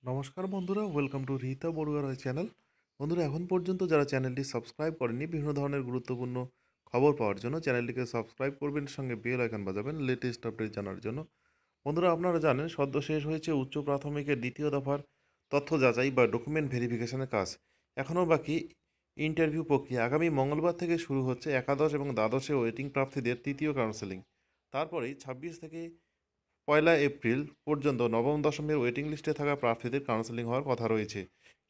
নমস্কার বন্ধুরা, welcome to Rita Barua Roy channel. বন্ধুরা, এখন পর্যন্ত যারা চ্যানেলটি সাবস্ক্রাইব করেনি, বিভিন্ন ধরনের গুরুত্বপূর্ণ খবর পাওয়ার জন্য চ্যানেলটিকে সাবস্ক্রাইব করবেন, সঙ্গে বেল আইকন বাজাবেন লেটেস্ট আপডেট জানার জন্য। বন্ধুরা, আপনারা জানেন সদ্য শেষ হয়েছে উচ্চ প্রাথমিকের দ্বিতীয় দফার তথ্য যাচাই বা ডকুমেন্ট ভেরিফিকেশনের কাজ। এখনও বাকি ইন্টারভিউ প্রক্রিয়া। আগামী মঙ্গলবার থেকে শুরু হচ্ছে একাদশ এবং দ্বাদশে ওয়েটিং প্রার্থীদের তৃতীয় কাউন্সেলিং। তারপরেই 26 থেকে 1 এপ্রিল পর্যন্ত নবম দশমের ওয়েটিং লিস্টে থাকা প্রার্থীদের কাউন্সেলিং হওয়ার কথা রয়েছে।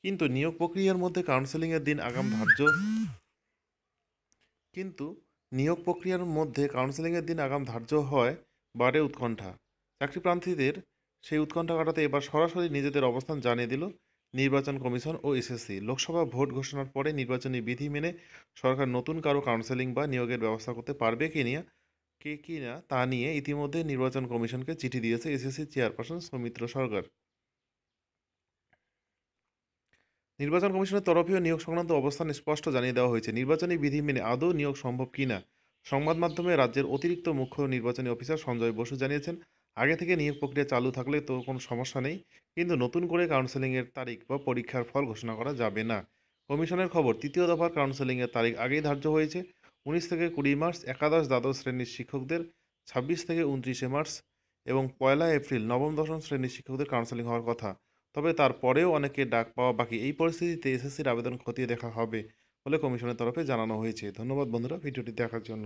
কিন্তু নিয়োগ প্রক্রিয়ার মধ্যে কাউন্সেলিংয়ের দিন আগাম ধার্য কিন্তু নিয়োগ প্রক্রিয়ার মধ্যে কাউন্সেলিংয়ের দিন আগাম ধার্য হয় বাড়ে উৎকণ্ঠা। চাকরি প্রার্থীদের সেই উৎকণ্ঠা কাটাতে এবার সরাসরি নিজেদের অবস্থান জানিয়ে দিল নির্বাচন কমিশন ও এসএসসি। লোকসভা ভোট ঘোষণার পরে নির্বাচনী বিধি মেনে সরকার নতুন কারো কাউন্সেলিং বা নিয়োগের ব্যবস্থা করতে পারবে কিনা তা নিয়ে ইতিমধ্যে নির্বাচন কমিশনকে চিঠি দিয়েছে এসএসসি চেয়ারপারসন সৌমিত্র সরকার। নির্বাচন কমিশনের তরফেও নিয়োগ সংক্রান্ত অবস্থান স্পষ্ট জানিয়ে দেওয়া হয়েছে। নির্বাচনী বিধি মেনে আদৌ নিয়োগ সম্ভব কিনা সংবাদ মাধ্যমে রাজ্যের অতিরিক্ত মুখ্য নির্বাচনী অফিসার সঞ্জয় বসু জানিয়েছেন, আগে থেকে নিয়োগ প্রক্রিয়া চালু থাকলে তো কোনো সমস্যা নেই, কিন্তু নতুন করে কাউন্সেলিংয়ের তারিখ বা পরীক্ষার ফল ঘোষণা করা যাবে না। কমিশনের খবর, তৃতীয় দফার কাউন্সেলিংয়ের তারিখ আগেই ধার্য হয়েছে। 19 থেকে 20 মার্চ একাদশ দ্বাদশ শ্রেণীর শিক্ষকদের, 26 থেকে 29 মার্চ এবং 1 এপ্রিল নবম দশম শ্রেণীর শিক্ষকদের কাউন্সেলিং হওয়ার কথা। তবে তারপরেও অনেকে ডাক পাওয়া বাকি। এই পরিস্থিতিতে এসএসসির আবেদন খতিয়ে দেখা হবে বলে কমিশনের তরফে জানানো হয়েছে। ধন্যবাদ বন্ধুরা ভিডিওটি দেখার জন্য।